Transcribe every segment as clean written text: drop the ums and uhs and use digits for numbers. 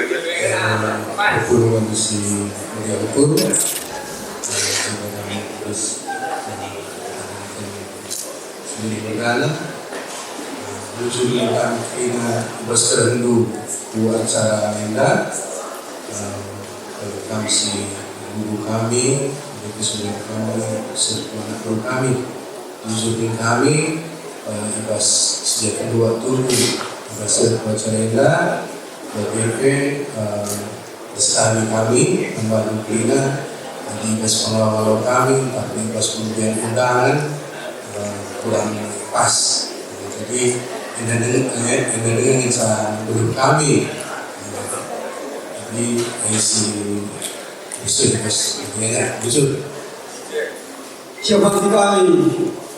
Perpuluhan si Mulia Ukur terus sendiri bergala Lusulikan ina berserendu buat acara enda kami si guru kami kesulitan kami serta guru kami Lusulikan kami ibas sejak kedua turun ibas acara enda BPP bersama kami membantu Pina di bes pengawal kami tapi bes pemberian undangan kurang pas jadi ini dengan insan guru kami jadi isi usul bes usul siapa kami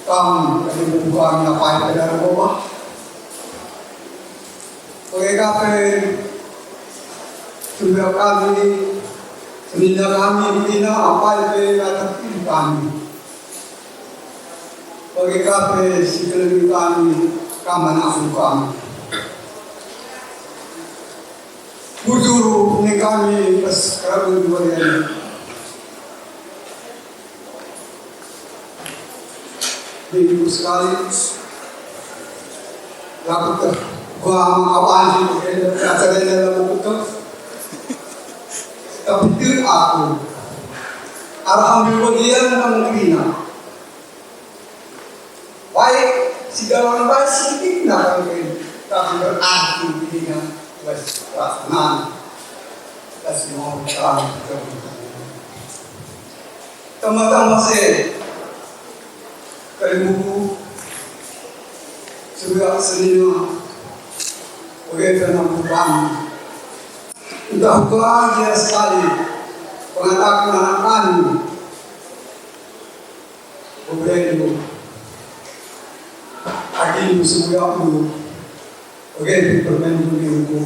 kami membuka apa yang ada bawah oleh sudah kami seminta kami bina apa yang ada kami bagi kami sekeliling kami kamana kami bujuru ni kami pas kerabat dua ini minggu sekali lakukan gua apaan sih acara yang dalam buku tapi aku alhamdulillah dia mengerina baik segala baik sedikit nak tapi berarti dia wasnan kasih mau kami teman-teman saya buku sudah seninya bagaimana bukan sudah bahagia sekali pengetahuan berbeda akhirnya semua itu bagaimana bermain buku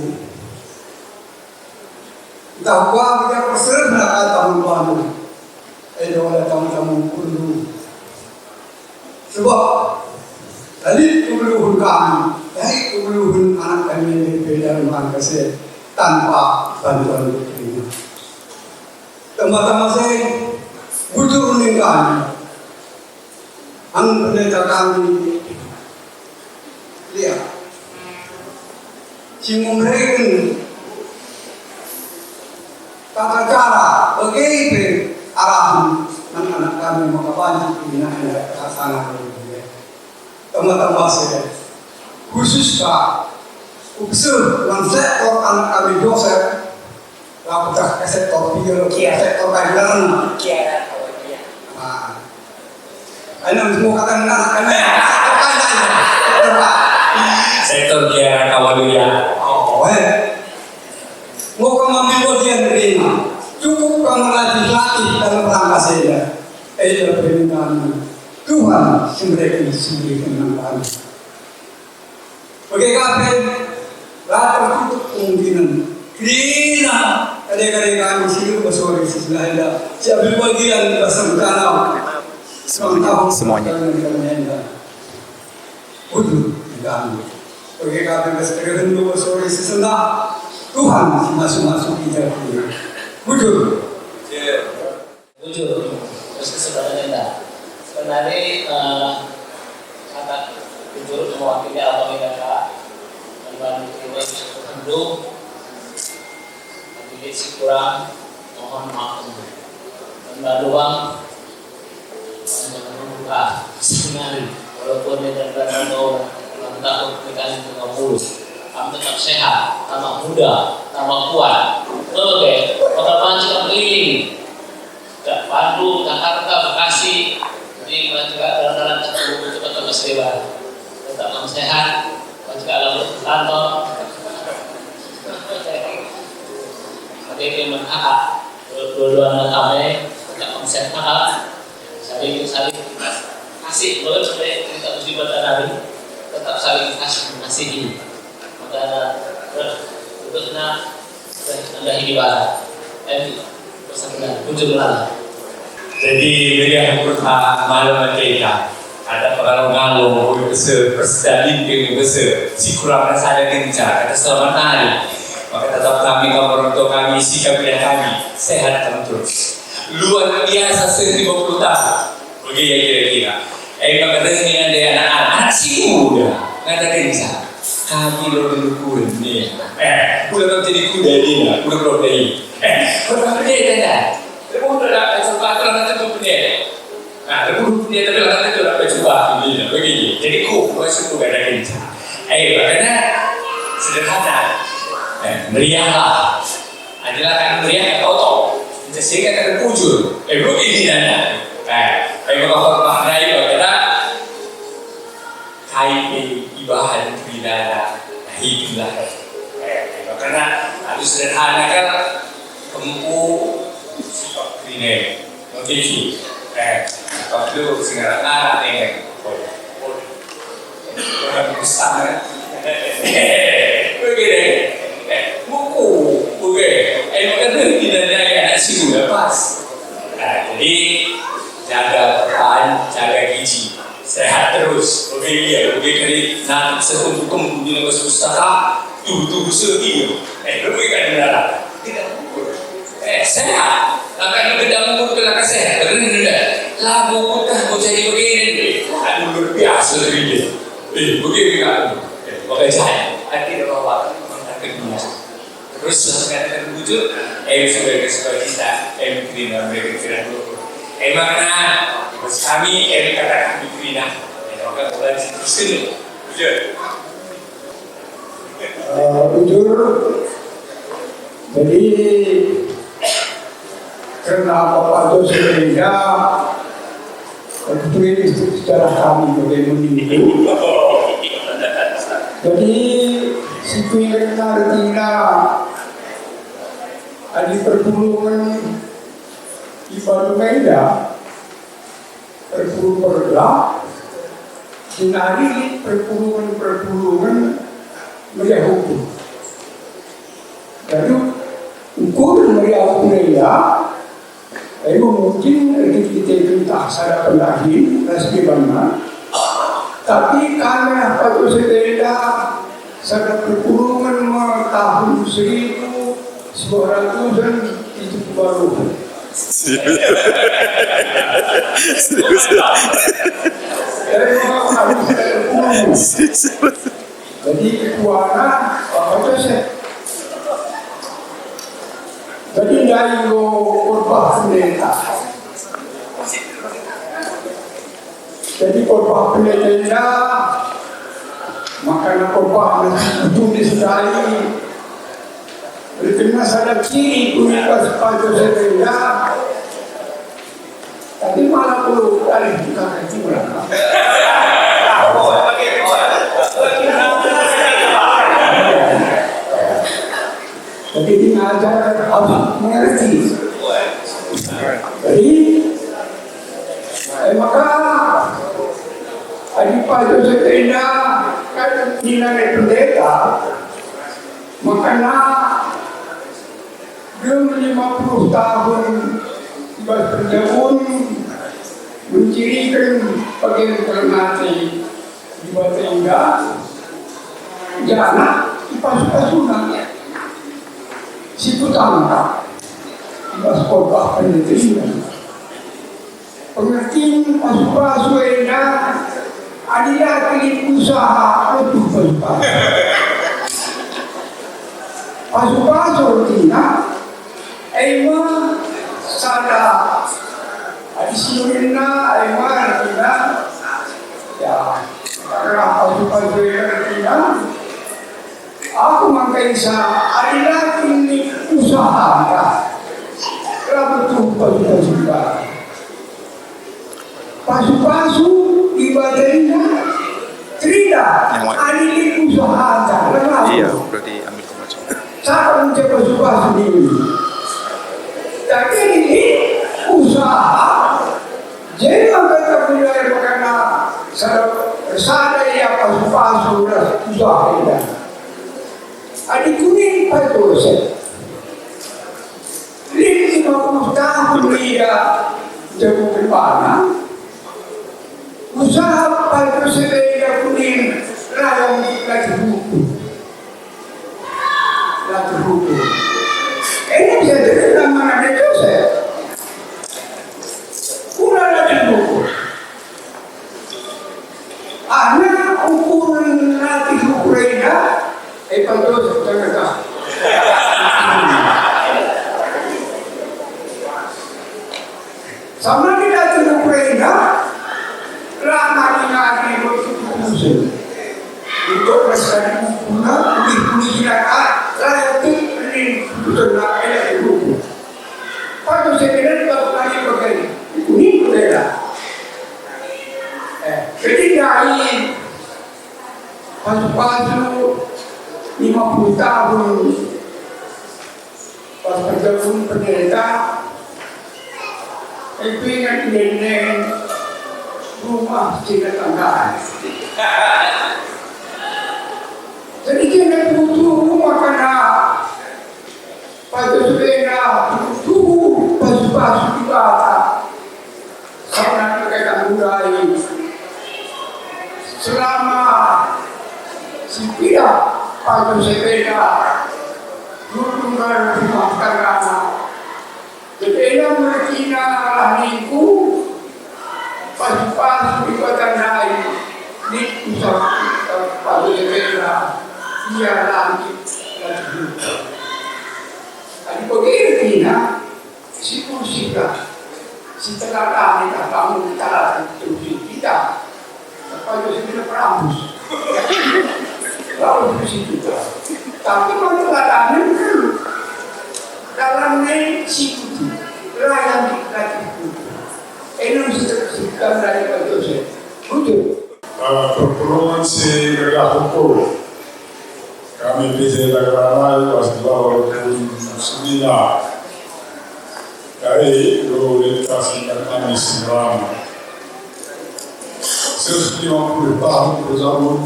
sudah bahagia perserta tamu-tamu ada oleh tamu-tamu perlu sebab dari kemeluhun kami dari kemeluhun anak kami yang berbeda dengan kasih tanpa bantuan ini. Teman-teman saya butuh meninggal. Ang pendeta kami lihat, si memberikan tata cara bagaimana arahan anak-anak kami mengkabanyakan pembinaan kesana. Teman-teman saya khusus usul dan sektor anak kami dosen lakukan ke sektor biologi, sektor pelajaran anak semua kata anak kami sektor kiara kawaluya mau mengambil bagian dari ini cukup kamu legislatif dalam rangka saya permintaan Tuhan memberikan kemenangan bagi kami lah tertutup kemungkinan Krina adik-adik kami sini bersuara sebelah anda siapa bagian bersama semuanya untuk kami bagi kami bersuara sebelah Tuhan masuk-masuk kita bujur terus sebenarnya sebenarnya kata bujur mewakili atau mereka dan ini tentu apabila si kurang mohon maaf dan doang jangan membuka sebenarnya walaupun dia dan ulang tahun pernikahan 50 kamu tetap sehat, tambah muda, tambah kuat. Oke, kota Pancing keliling, Bandung, Jakarta, Bekasi, jadi juga dalam cepat tambah sehat, tetap sehat. Jika alam kantor, tapi kemenhak dua-dua anak kami tidak konsep hak, saling kasih boleh seperti kita mesti bertanya tetap saling kasih mengasihi, maka terusnya anda hidup pesan ujung lah. Jadi beliau berusaha malam kita. Ada pengalung-alung besar, persediaan besar, si kurang saya kencang, ada selamat hari. Maka tetap kami, orang tua kami, sikap kami sehat dan terus. Luar biasa 50 tahun. Begitu kira-kira. Maka dengan ada anak-anak si muda, nggak kensa. Kami lo dulu ni. Udah jadi kuda dia, udah protein. Berapa dia tanda? Udah dapat kesempatan nanti tu punya. Udah punya tapi nanti tu dapat coba ini. Begitu. Jadi masuk tu ada kensa. Makanya sederhana. Meriah. Adalah kan meriah atau tahu. Sehingga terpujul. Begini nana. Kalau hormat naik berkata, kait ibahan bidara hiduplah. Karena harus sederhana kan, kempu sifat ini, motivasi. Kalau itu singarana ni, orang besar. Begini, buku, begini. Maka tidak ada anak si muda pas. Jadi jaga peran, jaga gizi, sehat terus. Begitu, begitu nanti setumpu di negara pustaka, tubuh sedih. Begitu kan benar? Tidak mungkin. Sehat. Akan beda mungkin nak sehat. Benar. Lagu kita mau jadi begini. Luar biasa begini. Begitu kan? Pakai cahaya. Akhirnya bawa mengangkat dunia. Terus sekarang terwujud. Sebagai kita, bikin mereka dulu. Makna kami katakan bikin maka mulai terus ini. Jujur, jadi karena Bapak itu sehingga kebetulan secara kami bagaimana itu. Jadi si pengen artinya ada perpuluhan di Baru Meda, perpuluhan sinari perpuluhan meriah hukum. Lalu ukur meriah hukum dia, mungkin kita minta sada pendahi resmi mana, tapi kami apa tu sedaya sada perpuluhan tahun 1970 baru. Jadi ketuanya apa sih? Jadi dari korban pendeta. Jadi korban pendeta makanan korban itu disedai. Berkena sadar ciri unikas pada sedaya. Tapi malah perlu kali kita kecuali. Jadi diajar harus mengerti. Jadi maka adik pada sedaya kan nilai pendeta makanya dia 50 tahun berjabun mencirikan bagian termati di Batengga jana pas-pasunannya si putangka pas kota penelitian pengertian pas-pasu enak adalah kini usaha untuk pas-pasu tina Ema sada adisionalna ema tina ya karena pasukan tina aku mengkaisa adalah ini usaha kalau betul pasukan pasu-pasu ibadahnya tidak ada ini usaha Iya, udah diambil kemajuan. saya mencoba pasu-pasu ini. Tapi ini usaha, jadi kita punya karena sada ya pasu-pasu usaha ini. Adik kuning pasu ini 50 tahun dia jago kemana? Usaha pasu kuning rayong lagi buku. pas bergabung pendeta, ingat nenek rumah tidak tanggaan. Jadi kita butuh rumah karena pada sepeda butuh baju-baju di bawah. Karena mereka mulai selama sepeda pada sepeda hubungan rumah tangga. Sepeda mereka lahirku baju-baju di bawah di pusat pada sepeda. Ia langit lagi. Tadi begini na, si musika, si telakani kamu kita terus kita, apa itu sudah perampus, lalu di situ. Tapi kalau telakani dalamnya si putih, layan lagi putih. Ini mesti sekarang dari Pak Betul. Perpuluhan si Megahoko kami bisa lakukan wasbah sembilan dari orientasi kami selama 50 tahun berzaman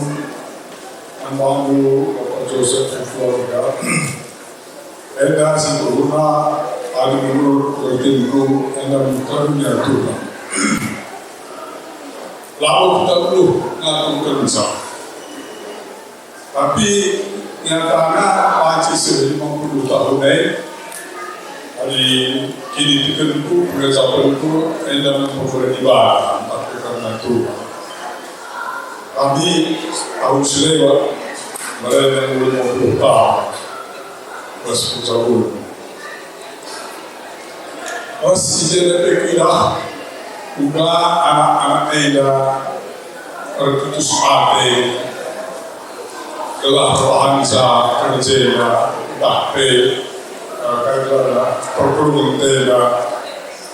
membangun Bapak Joseph Florida. Eda si guna ada menurut bertindu dalam karunia Tuhan. Lalu kita perlu ngatur kerja. Tapi nyatanya masih sudah 50 tahun hari kini dikenku berzamanku dalam pemerintahan tapi karena Tuhan. Kami tahun selewat mereka 50 tahun masih jauh. Masih jadi kira juga anak-anak Eda terputus hati telah berhansa kerja dahpe kerja perpuluhan Eda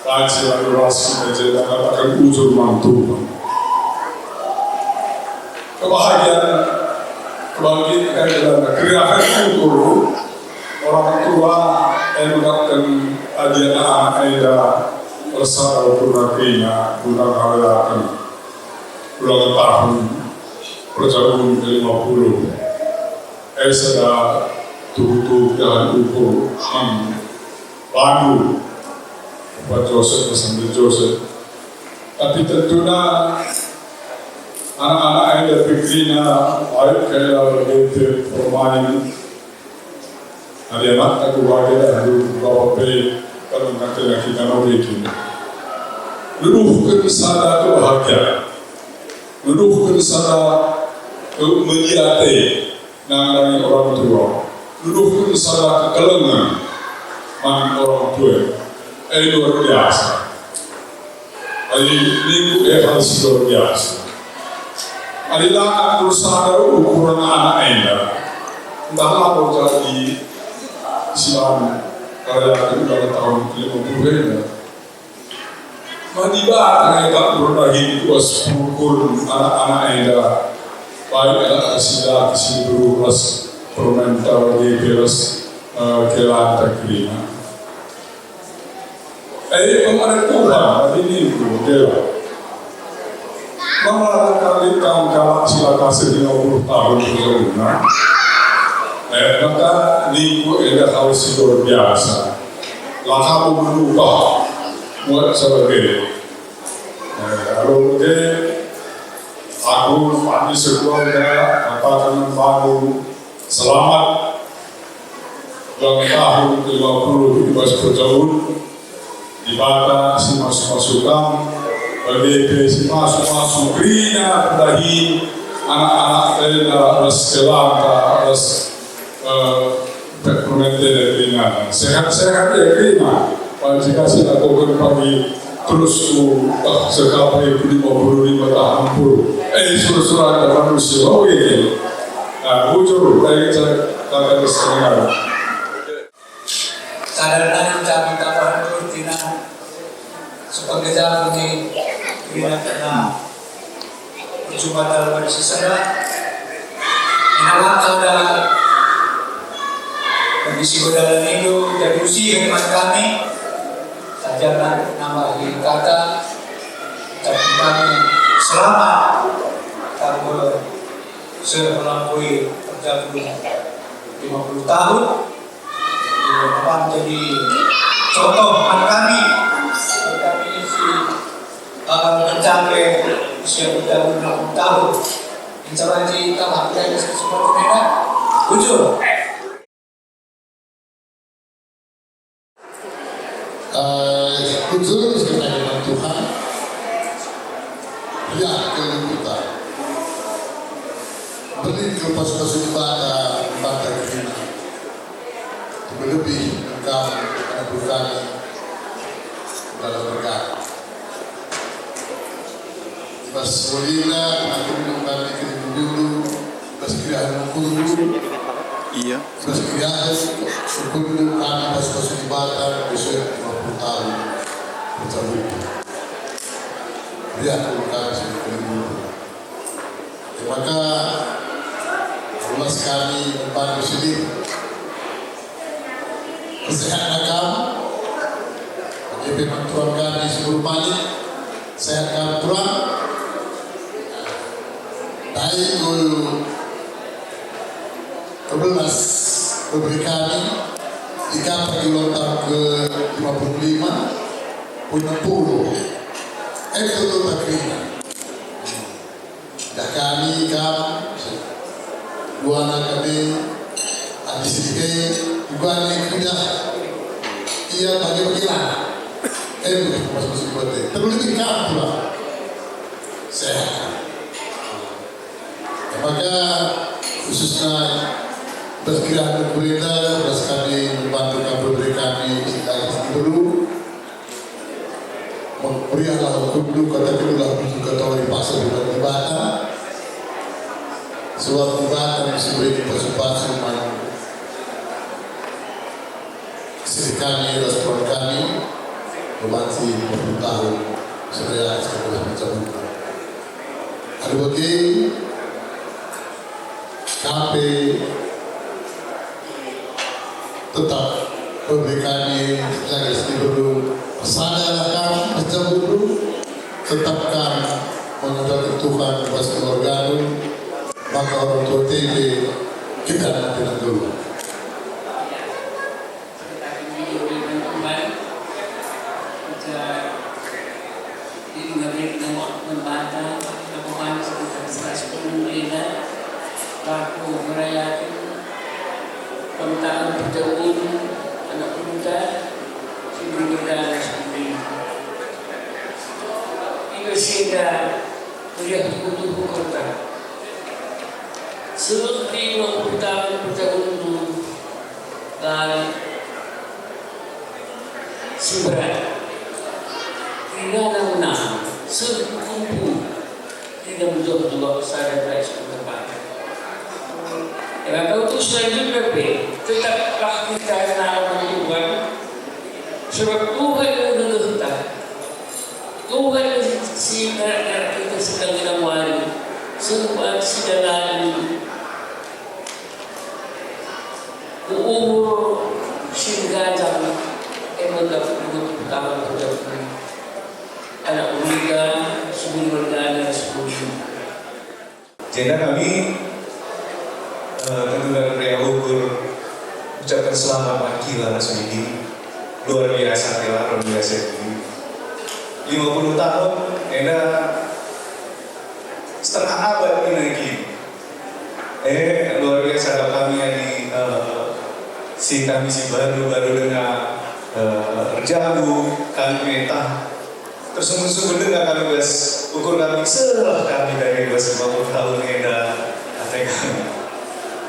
lagi relasi kerja katakan ujur mantu kebahagiaan bagi kerja itu orang tua edukan anak-anak Eda bersama purnakina gunakan ulang tahun perjalanan ke-50 Esada tubuh dan ukur Bandung Pak Joseph bersama Joseph tapi tentunya anak-anak yang berpikirnya baik kayak begitu permain ada anak aku bahagia dan bawa pe kalau nanti lagi kalau begitu menuhkan sada kebahagiaan menuhkan sada menjadi dari orang tua menuhkan sada kekelengan man orang tua luar biasa ini harus luar biasa adalah berusaha ukuran anak Anda entahlah jadi Islam karya pada tahun 50 Madiba mereka berbagi kuas pukul anak-anak Eda baik anak sila kesidu ras permental di kelas kelan takrima. Pemerintah Tuhan ini berdua. Malah kali tahun kala sila kasih 50 tahun berjalan. Maka niku Eda harus luar biasa. Lalu berubah. Buat sebagai kalau aku pagi sekeluarga katakan baru selamat ulang tahun ke-50 di Bas Berjauh ibadah si masuk-masukan bagi si masuk-masuk rina pendahi anak-anak harus kelangka harus berkomentar dari rina sehat-sehat ya rina jika saya lakukan pagi terus sekapai 55 tahun pun surat-surat dalam manusia ini bujur dari kata kesenangan Sadar-sadar kami tambahan rutina sebagai jalan ini kita kena berjumpa dalam sesama ingat saudara kondisi godalan itu jadi usia dengan kami sajakan nambahi kata tapi kami selamat karena melampaui perjalanan 50 tahun jadi contoh kami isi mencapai usia bertahun 60 tahun mencapai tahap dari sesuatu mereka jujur. Jujur sebenarnya Tuhan ya kalau kita beli kepas-pas ibadah kita lebih engkau anak kami dalam berkat pas mulina aku kami ke dulu pas kira kudu Iya. pas kira kudu kami pas ibadah besok 50 tahun bercabut dia aku kasih dulu maka Allah kami membantu sini kesehatan kamu jadi bantuan kami seluruh banyak sehat kami kurang dari guru 11 beri kami jika pergi lontar ke 55 pun 60 itu tuh terkena dan kami dua anak kami habis sedikit juga anak kuda ia bagi-bagilah masuk buat dia terlebih kamu pula sehat maka khususnya berkira pemerintah beras kami membantu kami kami dulu berilah kudu kata kedua juga tahu di pasar di Bata suatu Bata yang seberi persumpah istri kami respon kami membantu 20 tahun saya sekolah macam ada bagi kami tetap memberikan lagi dulu sadarkan macam dulu tetapkan mengundang Tuhan pasti organ maka orang tua TV kita nanti dulu aku merayakan tentang perjalanan anak muda sendiri dan sendiri. Ini sehingga melihat tubuh kota. Seperti 20 tahun perjalanan dan seberat. Tidak ada sekumpu tidak menjawab juga saya dari sekolah. Kalau itu selanjutnya tetaplah kita kenal Tuhan sebab Tuhan yang kita Tuhan sehingga kita sedang menawari semua sedang umur sehingga jam mendapat tahun berjauh anak muda sebelum berjalan sebelum jadi kami tentu dan pria ukur ucapkan selamat pagi lah ini luar biasa ya luar biasa ini 50 tahun enak setengah abad ini lagi luar biasa kami di kami si baru dengan jago kami metah terus sungguh dengan kami bas ukur kami setelah kami dari 50 tahun enak kami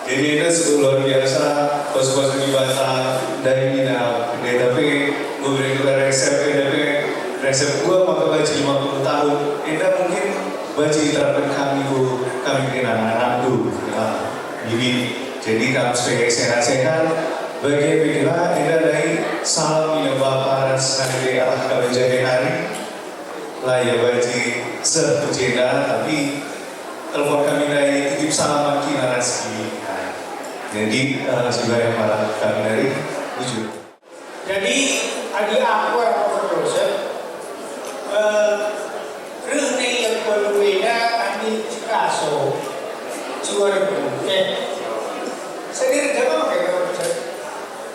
jadi itu luar biasa pas-pas di Bata dari Mina tapi gue beri ke resep gue maka baca 50 tahun itu mungkin baca diterapkan kami kena anak tuh jadi kami sebagai sehat-sehat bagi pikiran ini dari salam minum Bapak dan senang dari Allah kami jadi hari lah ya baca sepujian tapi telepon kami dari titip salam kina rezeki Jadi juga yang melakukan dari wujud. Jadi adik aku yang berdosa, ini yang berbeda kami kaso juara bukan. Sendiri jangan pakai berdosa.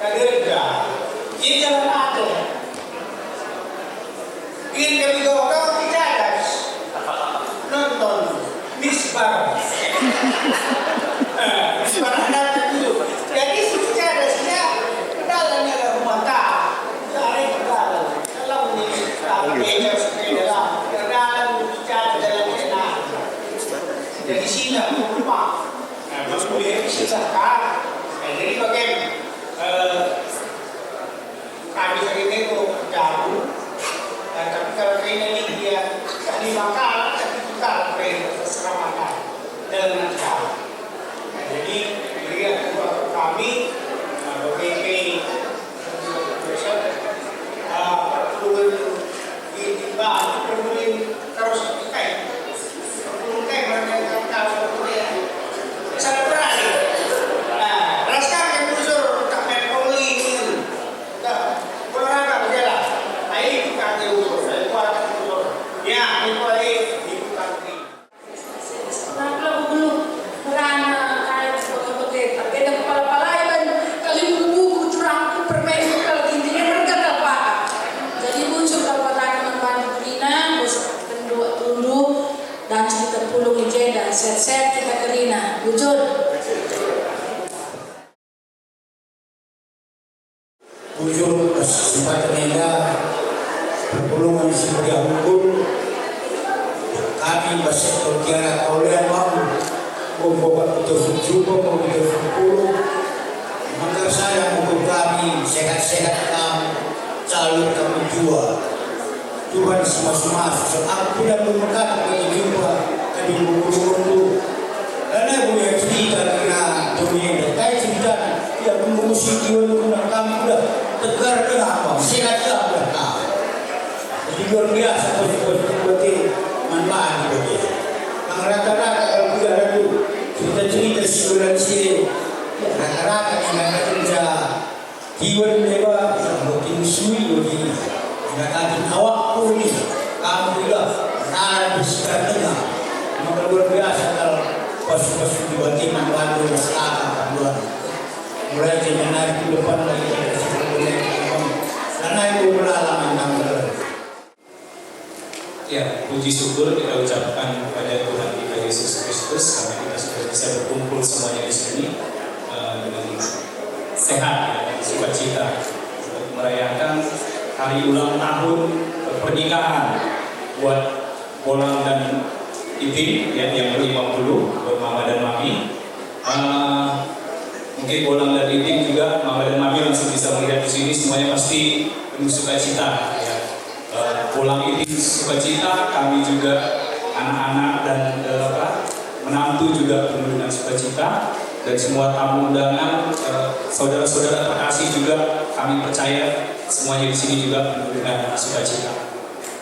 Kader dah, ini jalan ada. Ini kami gagal tidak ada. Nonton misbar. Misbar ada itu. Jadi secara dia pedalanya ke rumah tak. Cari pedal. Kalau ini tak sepeda, pedal bicara jalan enak. Jadi sini rumah. Nah, kemudian silakan. Jadi bagaimana? Kami sering itu jauh. Tapi kalau ini dia tak dimakan, tapi kita terserah makan dengan cara. Jadi dia kami BPP perlu ditimbang, perlu terus dikai, perlu mereka tahu sangat berani. Nah, rasakan yang unsur tak main poli ini, olahraga berjalan. Nah ini bukan unsur, itu ada unsur. Ya, itu ada di bukan ini. Kenapa belum merana kayak sebagai berbeda kepala-palaiban kali buku curang permen kalau intinya mereka apa? Jadi muncul kekuatan membantu Rina, bos kedua dulu dan cerita puluh ijeda set-set kita ke Rina, wujud. Wujud kesempatan Anda perpulungan sebagai hukum kami bersektor kiara kaulian mau membawa kita juga mau kita 10 maka saya hukum kami sehat-sehat kami calon kami jua Tuhan semua-semua aku tidak memberkati bagi jumpa kami berpulungan itu karena punya cerita karena dunia terkait cerita yang mengusik jiwa kami sudah tegar dengan apa sehat sudah tahu jadi luar biasa seperti manfaat itu. Yang rata-rata kalau tidak ada cerita-cerita sebulan sini, rata-rata yang kerja tiwan dewa yang mungkin sui begini, katakan awak pun ni, kamu juga rata bersikap tengah. Maka luar biasa kalau pas-pas dibagi manfaat itu masyarakat luar. Mulai dari menarik ke depan lagi kita sebelumnya, karena itu pengalaman tanggal. Ya, puji syukur kita ucapkan kepada Tuhan kita Yesus Kristus karena kita sudah bisa berkumpul semuanya di sini dengan sehat dan sukacita untuk merayakan hari ulang tahun pernikahan buat Bolang dan Itin yang ke-50 buat Mama dan Mami. Mungkin Bolang dan Itin juga Mama dan Mami langsung bisa melihat di sini semuanya pasti penuh sukacita. Ya. Bolang ini sukacita, kami juga anak-anak dan menantu juga penuh dengan sukacita dan semua tamu undangan, saudara-saudara terkasih juga kami percaya semuanya di sini juga penuh dengan sukacita.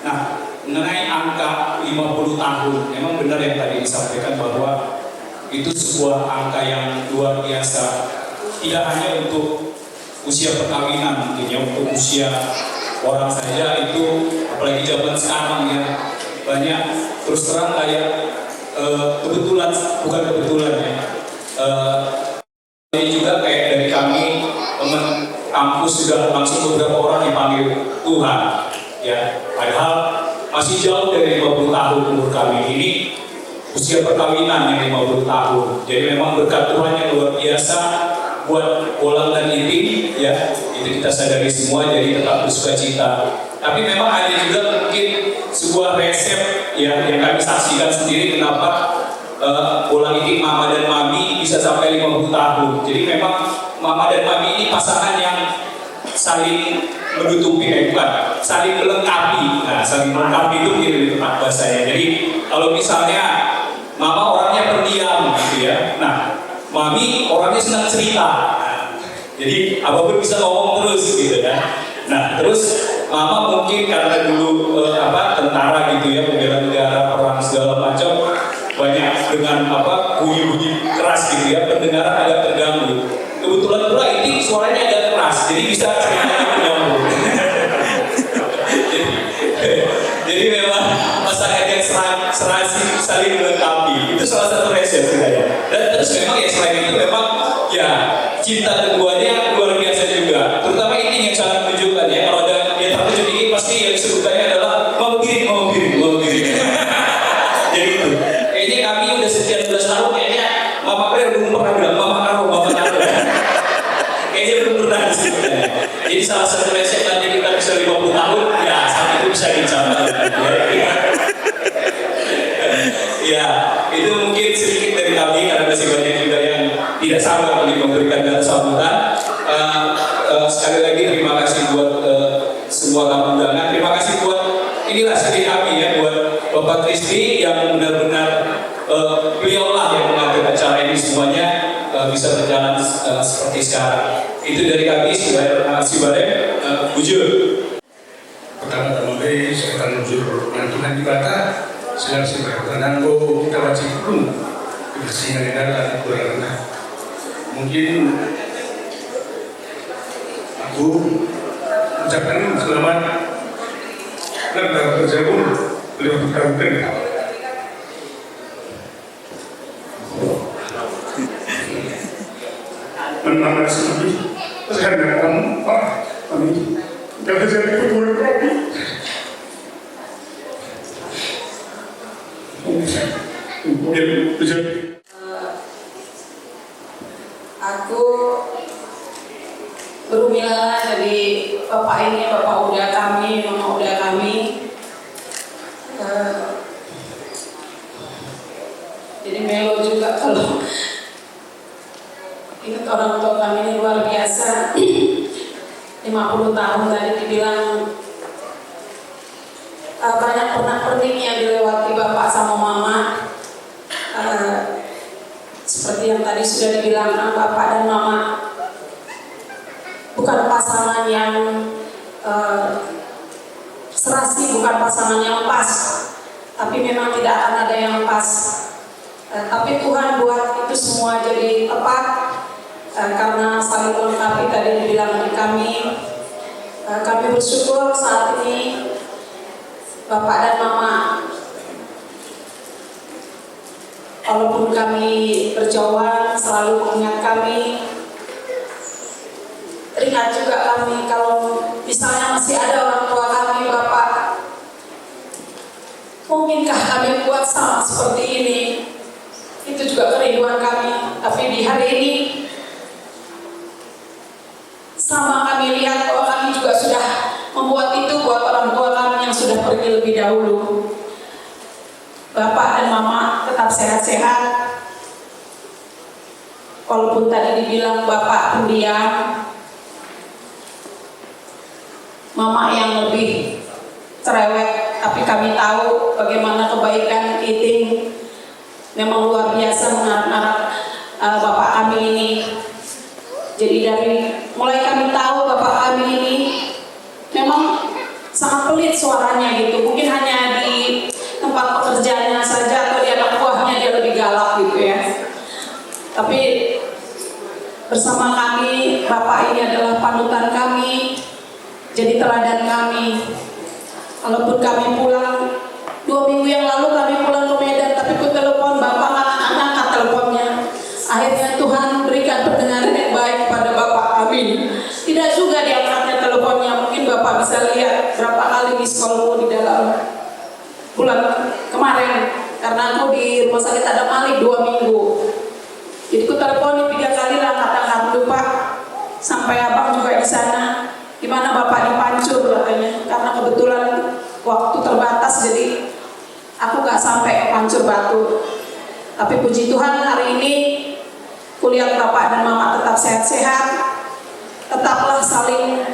Nah, mengenai angka 50 tahun, memang benar yang tadi disampaikan bahwa itu sebuah angka yang luar biasa. Tidak hanya untuk usia perkawinan, mungkin ya untuk usia orang saja itu, apalagi zaman sekarang ya banyak terus terang kayak kebetulan, bukan kebetulan ya. Ini juga kayak dari kami teman kampus sudah langsung beberapa orang dipanggil Tuhan ya, padahal masih jauh dari 50 tahun umur kami ini, usia perkawinan yang 50 tahun. Jadi memang berkat Tuhan yang luar biasa buat Bolang dan Itin ya, itu kita sadari semua, jadi tetap bersukacita. Tapi memang ada juga mungkin sebuah resep ya yang kami saksikan sendiri kenapa Bolang Itin, Mama dan Mami bisa sampai 50 tahun. Jadi memang Mama dan Mami ini pasangan yang saling menutupi, bukan, saling melengkapi. Nah, saling melengkapi itu mirip tempat bahasanya. Jadi kalau misalnya Mama orangnya pendiam gitu ya, nah Mami orangnya senang cerita. Nah, jadi apapun bisa ngomong terus gitu kan. Nah, terus Mama mungkin karena dulu tentara gitu ya, bela negara, perang segala macam, banyak dengan bunyi-bunyi keras gitu ya, pendengaran agak terganggu. Kebetulan pula ini suaranya agak keras, jadi bisa semuanya mengganggu. Jadi memang pasangan yang serasi saling melengkapi, itu salah satu rahasia sebenarnya. Dan terus memang ya selain itu memang ya cinta keduanya luar biasa juga. Terutama ini yang sangat menunjukkan ya, kalau ada yang terkejut ini pasti yang sebutannya adalah mau giring. Jadi itu. Kayaknya kami udah sekian 12 tahun kayaknya Mama Claire belum pernah bilang Mama Karo. Kayaknya belum pernah sebenarnya. Jadi salah satu resep nanti kita bisa 50 tahun, ya saat itu bisa dicapai. Ya, itu mungkin sedikit dari kami karena masih banyak juga yang tidak sabar untuk memberikan kata sambutan. Sekali lagi terima kasih buat semua tamu undangan. Terima kasih buat inilah sedih kami ya buat Bapak Kristi yang benar-benar beliaulah yang mengatur acara ini semuanya bisa berjalan seperti sekarang. Itu dari kami, Sibarem, Bujur. Pertama-tama saya akan jujur nantunan di kata sedang berkenan kita wajib belum kebersihan negara dan mungkin aku ucapkan selamat dan berjabung beliau berkata menambah sedikit saya kamu Pak kami jangan jadi petugas kami. Aku berumilah dari bapak ini, bapak udah kami, mama udah kami. Jadi melo juga kalau ingat orang tua kami ini luar biasa. 50 tahun tadi dibilang banyak pernak-pernik yang dilewati bapak sama mama. Seperti yang tadi sudah dibilang bapak dan mama, bukan pasangan yang serasi, bukan pasangan yang pas, tapi memang tidak akan ada yang pas. Tapi Tuhan buat itu semua jadi tepat karena saling melengkapi tadi dibilang dari kami. Kami bersyukur saat ini bapak dan mama, walaupun kami berjauhan selalu mengingat kami. Teringat juga kami kalau misalnya masih ada orang tua kami, bapak, mungkinkah kami buat sama seperti ini? Itu juga kerinduan kami. Tapi di hari ini sama kami lihat bahwa kami juga sudah membuat itu buat orang tua kami yang sudah pergi lebih dahulu. Bapak dan mama tetap sehat-sehat. Walaupun tadi dibilang bapak pendiam, mama yang lebih cerewet, tapi kami tahu bagaimana kebaikan Iting memang luar biasa mengarap-arap bapak kami ini. Jadi dari mulai kami tahu bapak kami ini memang sangat pelit suaranya gitu. Mungkin hanya di tempat pekerjaannya saja atau di anak buahnya dia lebih galak gitu ya. Tapi bersama kami, bapak ini adalah panutan kami, jadi teladan kami. Walaupun kami pulang 2 minggu yang lalu kami pulang ke Medan, tapi ku telepon bapak nggak angkat teleponnya. Akhirnya Tuhan berikan pendengaran yang baik pada bapak kami. Tidak juga diangkatnya teleponnya. Mungkin bapak bisa lihat berapa kali di sekolahmu di dalam bulan kemarin, karena aku di rumah sakit ada Malik 2 minggu. Jadi ku telepon 3 kali lah, angkat lupa. Sampai abang juga di sana. Gimana bapak dipancur katanya, karena kebetulan waktu terbatas jadi aku nggak sampai ke Pancur Batu. Tapi puji Tuhan hari ini kulihat bapak dan mama tetap sehat-sehat, tetaplah saling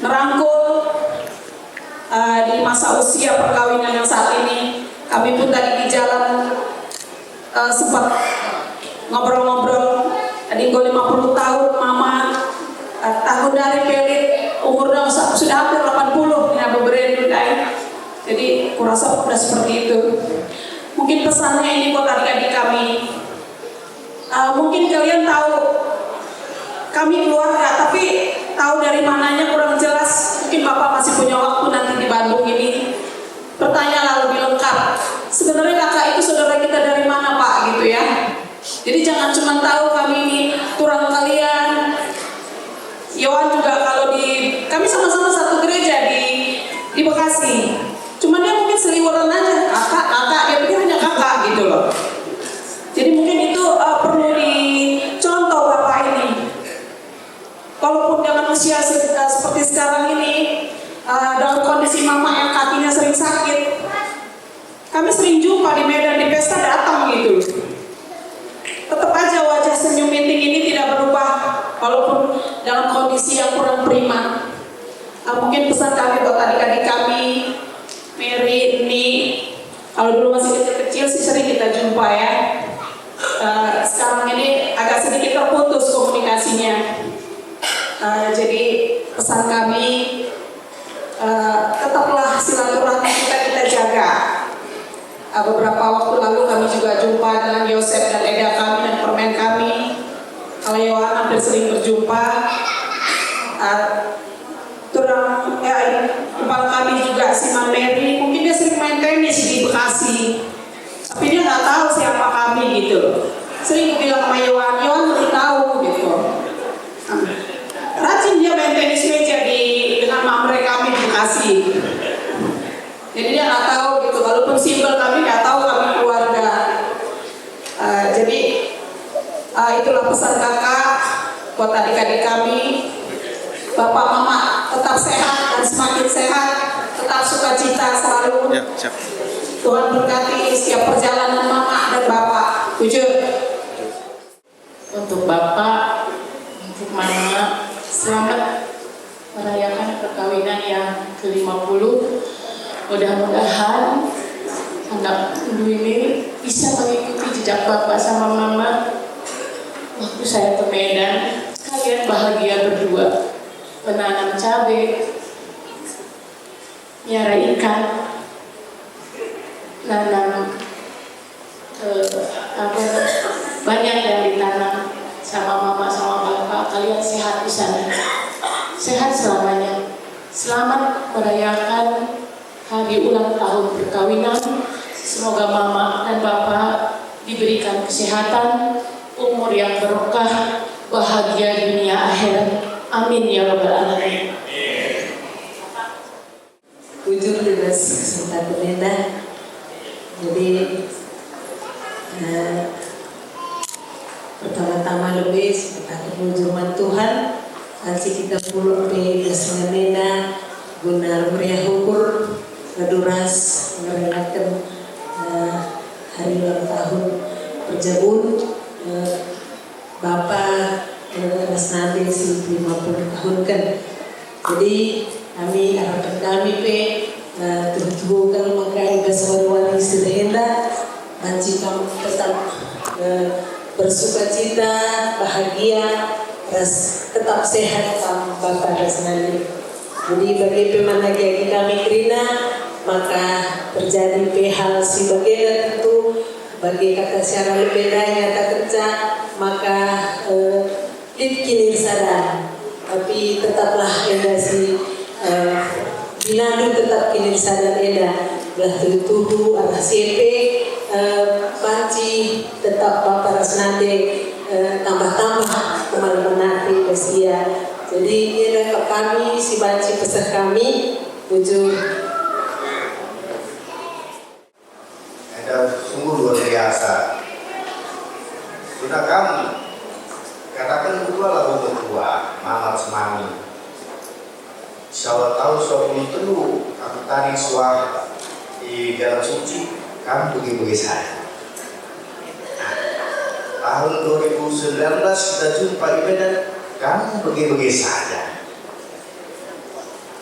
merangkul di masa usia perkawinan yang saat ini. Kami pun tadi di jalan sempat ngobrol-ngobrol. Tadi gue 50 tahun, mama tahun dari pelit, umurnya sudah hampir 80, ini Abu Berendu Dai. Jadi kurasa udah seperti itu. Mungkin pesannya ini buat adik-adik kami, Mungkin kalian tahu kami keluarga, tapi tahu dari mananya kurang jelas. Mungkin Bapak masih punya waktu nanti di Bandung ini bertanyalah lebih lengkap. Sebenarnya kakak itu saudara kita dari mana Pak gitu ya. Jadi jangan cuma tahu kami ini turang kalian. Yohan juga kami sama-sama satu gereja di Bekasi. Cuman dia mungkin seliweran aja, kakak, dia pikir hanya kakak gitu loh. Jadi mungkin itu perlu dicontoh Bapak ini. Walaupun dengan usia seperti sekarang ini, dalam kondisi mama yang kakinya sering sakit, kami sering jumpa di Medan, di pesta datang gitu. Tetap aja wajah senyum meeting ini tidak berubah, walaupun dalam kondisi yang kurang prima. Mungkin pesan kami buat adik-adik kami, Mary, ini kalau dulu masih kecil-kecil sih sering kita jumpa ya. Sekarang ini agak sedikit terputus komunikasinya. Jadi pesan kami, tetaplah silaturahmi kita jaga. Beberapa waktu lalu kami juga jumpa dengan Yosef dan Eda kami dan permen kami. Kalau Yohan hampir sering berjumpa. Kepala kami juga si Mary, mungkin dia sering main tenis di Bekasi, tapi dia nggak tahu siapa kami gitu. Sering bilang sama Yohan lebih tahu gitu. Rajin dia main tenis meja dengan mamre kami di Bekasi. Jadi dia nggak tahu gitu, walaupun simpel kami nggak tahu kami keluarga. Jadi itulah pesan kakak buat adik-adik kami. Bapak mama tetap sehat dan semakin sehat, tetap sukacita selalu. Ya, siap. Tuhan berkati setiap perjalanan mama dan bapak. Puji. Untuk bapak, untuk mama, selamat merayakan perkawinan yang ke-50. Mudah-mudahan anak Ibu ini bisa mengikuti jejak bapak sama mama. Waktu saya ke Medan, kalian bahagia berdua. Menanam cabai, miara ikan, nanam banyak yang ditanam sama mama sama bapak. Kalian sehat di sana, sehat selamanya. Selamat merayakan hari ulang tahun perkawinan. Semoga mama dan bapak diberikan kesehatan, umur yang berkah, bahagia dunia akhirat. Amin ya rabbal alamin. Jujur bebas kesempatan indah. Jadi pertama-tama lebih seperti firman Tuhan. Kasih kita pulang ke Yasmina guna meriah hukur Maduras merayakan hari ulang tahun Perjabun Bapak Mas Nabi 50 tahun kan. Jadi harapan kami tuh kalau makai bersama sudah hendak banci kamu tetap bersukacita, bahagia, tetap sehat sama Bapak Mas Nabi. Jadi bagi pemanagi kami Krina maka terjadi hal si bagian tentu bagi kata secara lebih nyata kerja maka kini sadar, tapi tetaplah eda si binadu tetap kini sadar eda belah tuhu arah CP panci tetap Bapak Rasnade tambah-tambah teman-teman nanti kesia. Jadi eda kami si banci pesan kami wujud ada sungguh luar biasa. Sudah kamu katakan berdua lah berdua, mama semami. Insya tahu suami itu aku tarik suara di dalam suci, kamu pergi saya. Tahun 2019 kita jumpa ibadah, kamu pergi saja.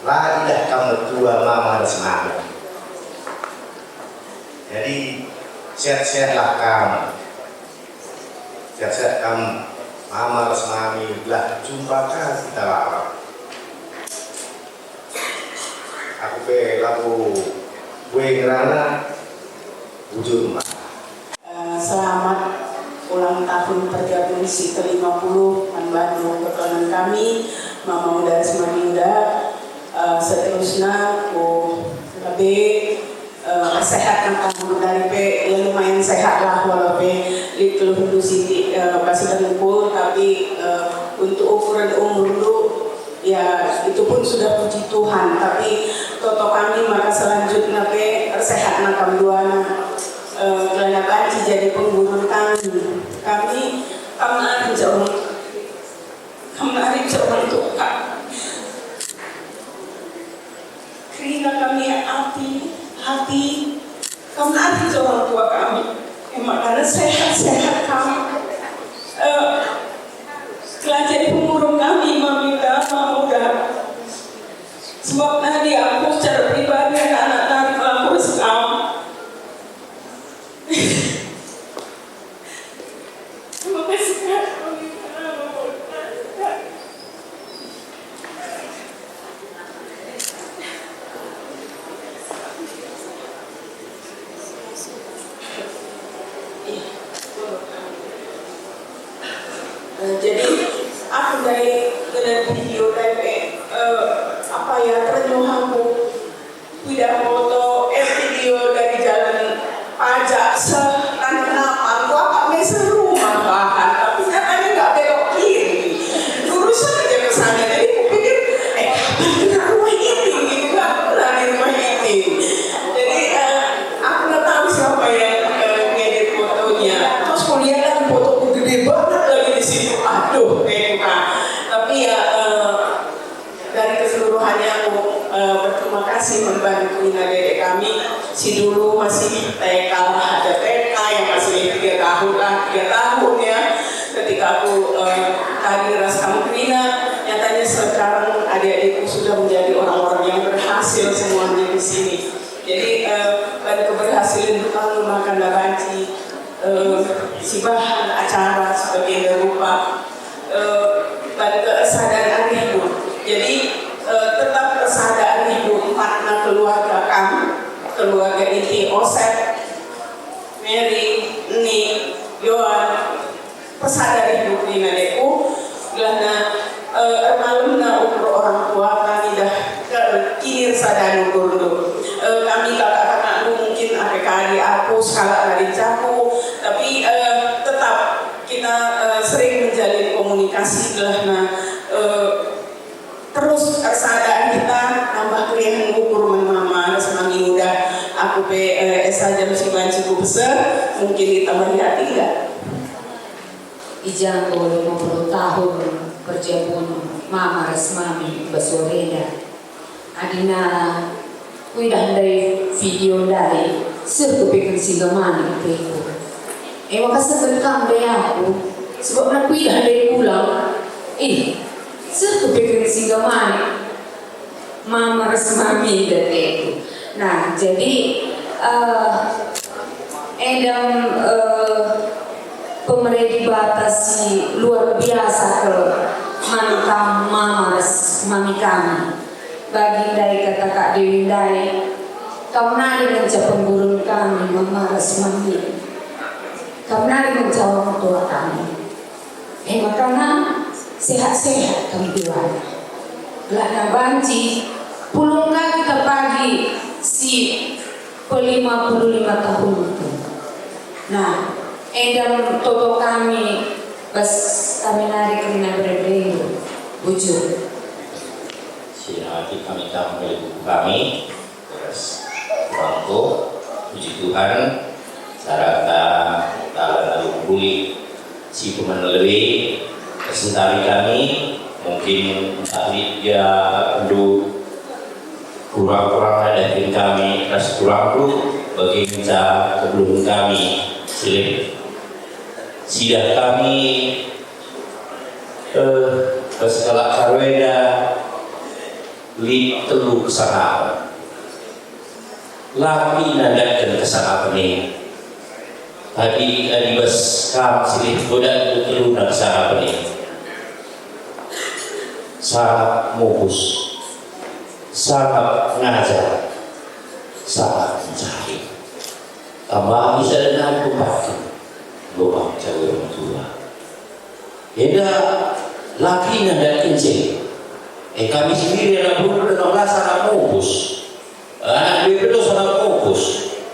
La ilah kamu berdua, mama semami. Jadi sehat-sehatlah kamu, sehat-sehat kamu. Mama Rasmani belah jumpa kita lama. Aku lagu gue ngerana wujud rumah. Selamat ulang tahun perjalanan edisi ke-50 Bandung perkenalan kami Mama Uda Semarinda seterusnya lebih sehat kamu dari ya lumayan sehat lah walaupun di Keluhundu Siti masih terkumpul tapi untuk ukuran umur dulu ya itu pun sudah puji Tuhan tapi toto kami maka selanjutnya sehat nakam duana kelana banci jadi penggurun kami ari jauh untuk Krina kami hati kami ari jauh orang tua kami makanya sehat kami telah jadi pengurung kami meminta Mamuda sebab tadi aku secara pribadi anak-anak aku sekam terima kasih jadi aku dari video dari terenyuh aku tidak foto video dari jalan pajak aku agak seru bahan tapi nyatanya nggak belok kiri lurus saja ke sana jadi aku pikir rumah ini gitu nggak berani rumah ini jadi aku nggak tahu siapa yang ngedit fotonya terus aku lihat lagi fotoku gede banget lagi di situ aduh tapi ya dari keseluruhannya aku berterima kasih membantu dedek kami si dulu masih TK ada TK yang masih 3 tahun ya ketika aku tadi ras kamu Krina nyatanya sekarang adik-adikku sudah menjadi orang-orang yang berhasil semuanya di sini jadi pada keberhasilan itu kamu makan banci si bahan acara sebagai berupa pada kesadaran hidup jadi tetap kesadaran hidup makna keluarga kami keluarga inti Osep Mary Ni Yohan pesadar hidup di nadeku karena malamnya ukur orang tua kami dah kini sadar ukur dulu kami kakak-kakakku mungkin adik-adik aku skala dari jaku tapi tetap kita sering menjalin komunikasi karena terus kesadaran kita tambah kelihatan ukur mama semangin udah aku esa jam 9 cukup besar mungkin ditambah hati enggak Ijang 50 tahun berjabun mama resmami basoreda adina kuidah dari video dari serkupikan sigamani itu makasih berkam dari aku sebab nak kuidah dari pulang serkupikan sigamani mama resmami dari itu nah jadi edam pemerintah batasi luar biasa ke mantam mama resmami kami bagi dari kata Kak Dewi Dai kau nari mencap pemburung kami mama resmami kau nari mencap orang tua kami makanya sehat-sehat kami tuan gelana banci pulung kita pagi si 55 tahun itu nah edam toto kami pas kami nari kena berdiri wujud Sinati kami tampil buku kami terus orang tua puji Tuhan sarata lalu pulih si pemenang lebih kesentari kami mungkin tadi dia perlu kurang-kurang ada tim kami terus kurang bagi minta sebelum kami sidak kami setelah karweda li telu kesalahan laki nadak dan kesalahan ini tadi bas kam silih goda telu dan kesalahan ini sangat mubus sangat ngajar sangat mencari tambah bisa dengan bupati lubang jauh orang tua Heda laki dan kencing. Kami sendiri anak buruh dengan rasa anak mupus. Anak bebedo anak mupus.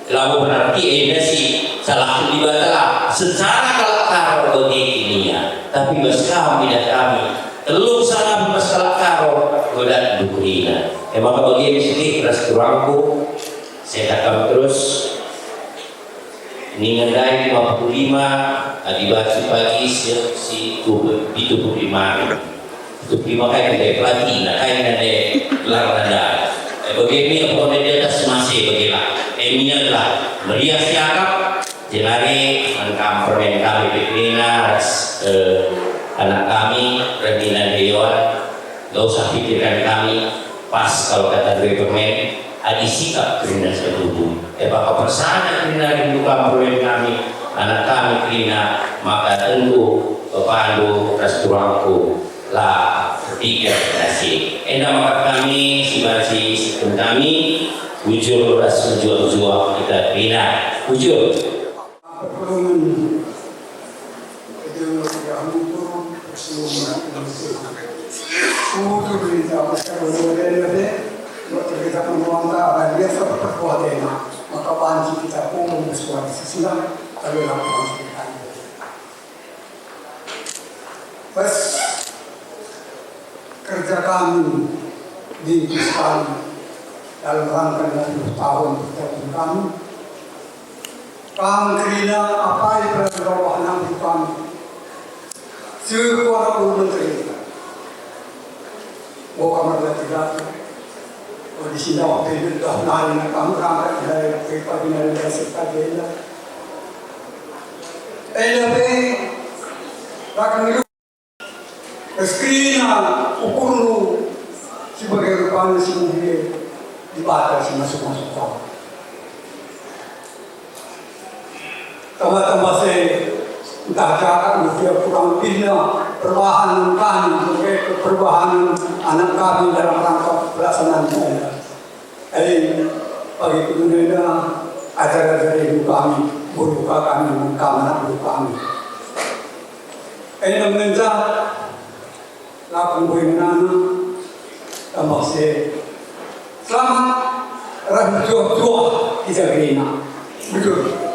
Lalu berarti si salah dibaca secara kalakar bagi dunia. Tapi bas kami dan kami telung sana bermasalah karo godat dukrina. Maka bagi sini keras kurangku saya akan terus ningendai 55 adibatsi pagi si itu 75 kayak dari platina kayak dari larada bagaimana kalau di atas masih bagaimana ini adalah meriah siakap jelari angkam permen kami Petrina anak kami Regina Dewan gak usah pikirkan kami pas kalau kata dari permen adi sikap Krina setuju. Bakal persana Krina di buka permen kami, anak kami Krina, maka tentu pepandu restoranku lah berpikir nasi. Maka kami si kami wujud ras jual kita Krina wujud. Pertolongan itu yang untuk keseluruhan Indonesia. Untuk berita sekarang ada waktu kita menuangkan dia seperti kuatnya maka panci kita pun bersuara sesudah kalau lakukan kita. Pas kerja kami di Pakistan dalam rangka 20 tahun bertemu kami Krina apa yang berlaku dalam kami sebuah menteri bahwa mereka di sini waktu itu dah naik kamu berangkat dari kereta dari serta dia. Tapi rakan itu skrina ukur sebagai rupanya sendiri dibatasi masuk kau. Tambah saya entah cara mesti kurang lebihnya perubahan kami sebagai perubahan anak kami dalam rangka pelaksanaan saya. Pagi kemudian acara-acara ibu kami, berbuka kami, anak ibu kami. Meminta lakukan bagaimana tambah saya selamat rahmat Tuhan kita Krina. Betul.